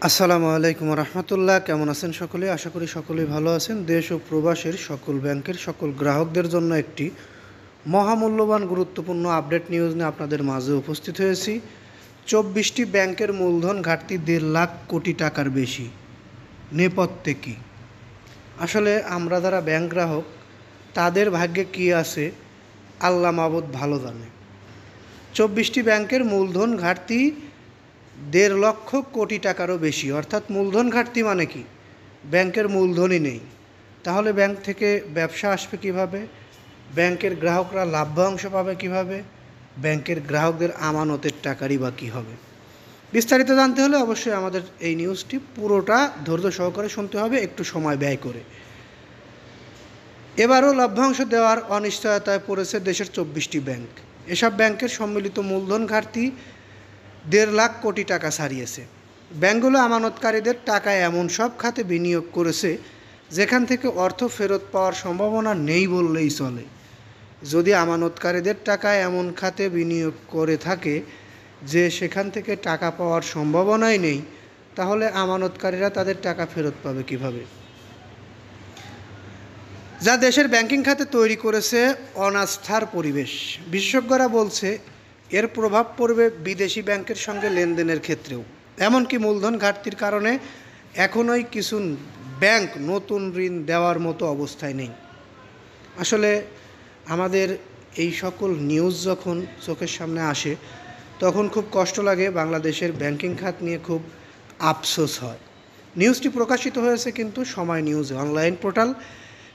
আসসালামু আলাইকুম রহমতুল্লাহ। কেমন আছেন সকলে? আশা করি সকলেই ভালো আছেন। দেশ ও প্রবাসের সকল ব্যাংকের সকল গ্রাহকদের জন্য একটি মহামূল্যবান গুরুত্বপূর্ণ আপডেট নিউজ নিয়ে আপনাদের মাঝে উপস্থিত হয়েছি। 24টি ব্যাংকের মূলধন ঘাটতি 1.5 লাখ কোটি টাকার বেশি। নেপথ্যে কী? আসলে আমরা যারা ব্যাংক গ্রাহক তাদের ভাগ্যে কী আছে আল্লাহ মাবুদ ভালো জানে। 24টি ব্যাংকের মূলধন ঘাটতি 1.5 লক্ষ কোটি টাকারও বেশি। অর্থাৎ মূলধন ঘাটতি মানে কি? ব্যাংকের মূলধনই নেই। তাহলে ব্যাংক থেকে ব্যবসা আসবে কিভাবে? ব্যাংকের গ্রাহকরা লাভ্যাংশ পাবে কিভাবে? ব্যাংকের গ্রাহকদের আমানতের টাকারই বা কী হবে? বিস্তারিত জানতে হলে অবশ্যই আমাদের এই নিউজটি পুরোটা ধৈর্য সহকারে শুনতে হবে, একটু সময় ব্যয় করে। এবারও লভ্যাংশ দেওয়ার অনিশ্চয়তায় পড়েছে দেশের 24টি ব্যাংক। এসব ব্যাংকের সম্মিলিত মূলধন ঘাটতি 1.5 লাখ কোটি টাকা ছাড়িয়েছে। ব্যাংকগুলো আমানতকারীদের টাকা এমন সব খাতে বিনিয়োগ করেছে যেখান থেকে অর্থ ফেরত পাওয়ার সম্ভাবনা নেই বললেই চলে। যদি আমানতকারীদের টাকা এমন খাতে বিনিয়োগ করে থাকে যে সেখান থেকে টাকা পাওয়ার সম্ভাবনাই নেই, তাহলে আমানতকারীরা তাদের টাকা ফেরত পাবে কিভাবে? যা দেশের ব্যাংকিং খাতে তৈরি করেছে অনাস্থার পরিবেশ। বিশেষজ্ঞরা বলছে এর প্রভাব পড়বে বিদেশি ব্যাংকের সঙ্গে লেনদেনের ক্ষেত্রেও। এমনকি মূলধন ঘাটতির কারণে এখনোই কিছু ব্যাংক নতুন ঋণ দেওয়ার মতো অবস্থায় নেই। আসলে আমাদের এই সকল নিউজ যখন চোখের সামনে আসে তখন খুব কষ্ট লাগে, বাংলাদেশের ব্যাংকিং খাত নিয়ে খুব আফসোস হয়। নিউজটি প্রকাশিত হয়েছে কিন্তু সময় নিউজ অনলাইন পোর্টাল,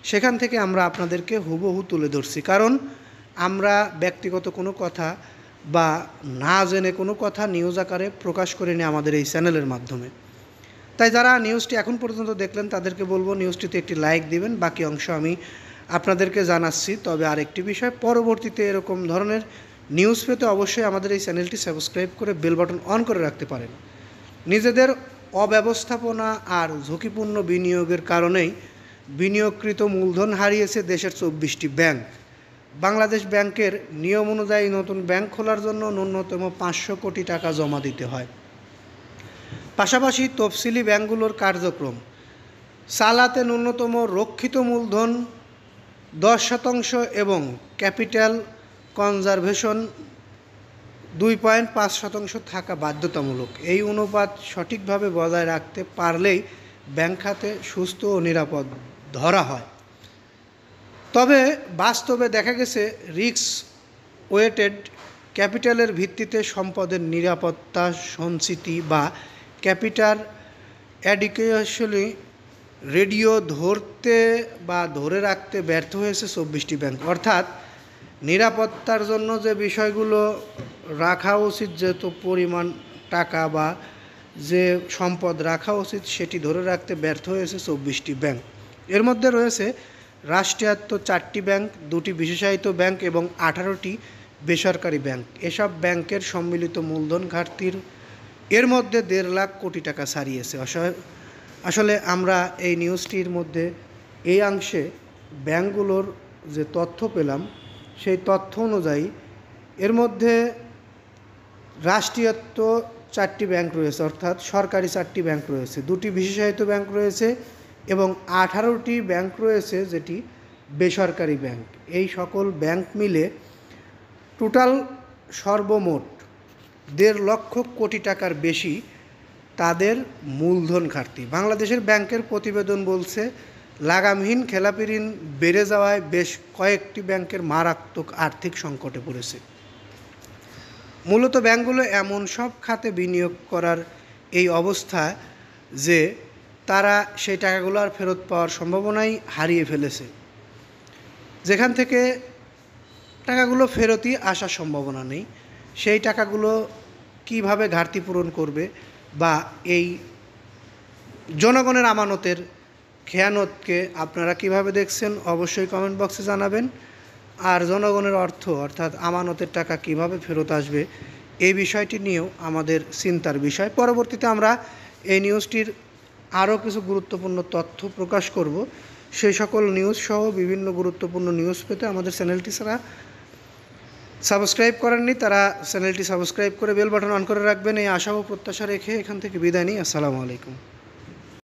সেখান থেকে আমরা আপনাদেরকে হুবহু তুলে ধরছি। কারণ আমরা ব্যক্তিগত কোনো কথা বা না জেনে কোনো কথা নিউজ আকারে প্রকাশ করিনি আমাদের এই চ্যানেলের মাধ্যমে। তাই যারা নিউজটি এখন পর্যন্ত দেখলেন তাদেরকে বলবো নিউজটিতে একটি লাইক দিবেন, বাকি অংশ আমি আপনাদেরকে জানাচ্ছি। তবে আরেকটি বিষয়, পরবর্তীতে এরকম ধরনের নিউজ পেতে অবশ্যই আমাদের এই চ্যানেলটি সাবস্ক্রাইব করে বেল বাটন অন করে রাখতে পারেন। নিজেদের অব্যবস্থাপনা আর ঝুঁকিপূর্ণ বিনিয়োগের কারণেই বিনিয়োগকৃত মূলধন হারিয়েছে দেশের 24টি ব্যাংক। বাংলাদেশ ব্যাংকের নিয়ম অনুযায়ী নতুন ব্যাংক খোলার জন্য ন্যূনতম 500 কোটি টাকা জমা দিতে হয়। পাশাপাশি তফসিলি ব্যাংকগুলোর কার্যক্রম চালাতে ন্যূনতম রক্ষিত মূলধন 10% এবং ক্যাপিটাল কনজারভেশন 2.5% থাকা বাধ্যতামূলক। এই অনুপাত সঠিকভাবে বজায় রাখতে পারলেই ব্যাংক খাতে সুস্থ ও নিরাপদ ধরা হয়। তবে বাস্তবে দেখা গেছে রিস্ক ওয়েটেড ক্যাপিটালের ভিত্তিতে সম্পদের নিরাপত্তা সঞ্চিতি বা ক্যাপিটাল অ্যাডিকুয়েশনি রেডিও ধরে রাখতে ব্যর্থ হয়েছে 24টি ব্যাংক। অর্থাৎ নিরাপত্তার জন্য যে বিষয়গুলো রাখা উচিত, যেহেতু পরিমাণ টাকা বা যে সম্পদ রাখা উচিত সেটি ধরে রাখতে ব্যর্থ হয়েছে 24টি ব্যাংক। এর মধ্যে রয়েছে রাষ্ট্রায়ত্ত 4টি ব্যাংক, 2টি বিশেষায়িত ব্যাংক এবং 18টি বেসরকারি ব্যাংক। এসব ব্যাংকের সম্মিলিত মূলধন ঘাটতির এর মধ্যে 1.5 লাখ কোটি টাকা ছাড়িয়েছে। আসলে আমরা এই নিউজটির মধ্যে এই অংশে ব্যাংকগুলোর যে তথ্য পেলাম সেই তথ্য অনুযায়ী এর মধ্যে রাষ্ট্রায়ত্ত 4টি ব্যাংক রয়েছে, অর্থাৎ সরকারি 4টি ব্যাংক রয়েছে, 2টি বিশেষায়িত ব্যাংক রয়েছে এবং 18টি ব্যাংক রয়েছে যেটি বেসরকারি ব্যাংক। এই সকল ব্যাংক মিলে টোটাল সর্বমোট 1.5 লক্ষ কোটি টাকার বেশি তাদের মূলধন ঘাটতি। বাংলাদেশের ব্যাংকের প্রতিবেদন বলছে লাগামহীন খেলাপি ঋণ বেড়ে যাওয়ায় বেশ কয়েকটি ব্যাংকের মারাত্মক আর্থিক সংকটে পড়েছে। মূলত ব্যাংকগুলো এমন সব খাতে বিনিয়োগ করার এই অবস্থা যে তারা সেই টাকাগুলো আর ফেরত পাওয়ার সম্ভাবনাই হারিয়ে ফেলেছে, যেখান থেকে টাকাগুলো ফেরতই আসার সম্ভাবনা নেই। সেই টাকাগুলো কিভাবে ঘাটতি পূরণ করবে বা এই জনগণের আমানতের খেয়ানতকে আপনারা কিভাবে দেখছেন অবশ্যই কমেন্ট বক্সে জানাবেন। আর জনগণের অর্থ অর্থাৎ আমানতের টাকা কিভাবে ফেরত আসবে এই বিষয়টি নিয়েও আমাদের চিন্তার বিষয়। পরবর্তীতে আমরা এই নিউজটির আরও কিছু গুরুত্বপূর্ণ তথ্য প্রকাশ করব। সেই সকল নিউজ সহ বিভিন্ন গুরুত্বপূর্ণ নিউজ পেতে আমাদের চ্যানেলটি সাবস্ক্রাইব করেননি তারা চ্যানেলটি সাবস্ক্রাইব করে বেল বাটন অন করে রাখবেন, এই আশা ও প্রত্যাশা রেখে এখান থেকে বিদায় নিই। আসসালামু আলাইকুম।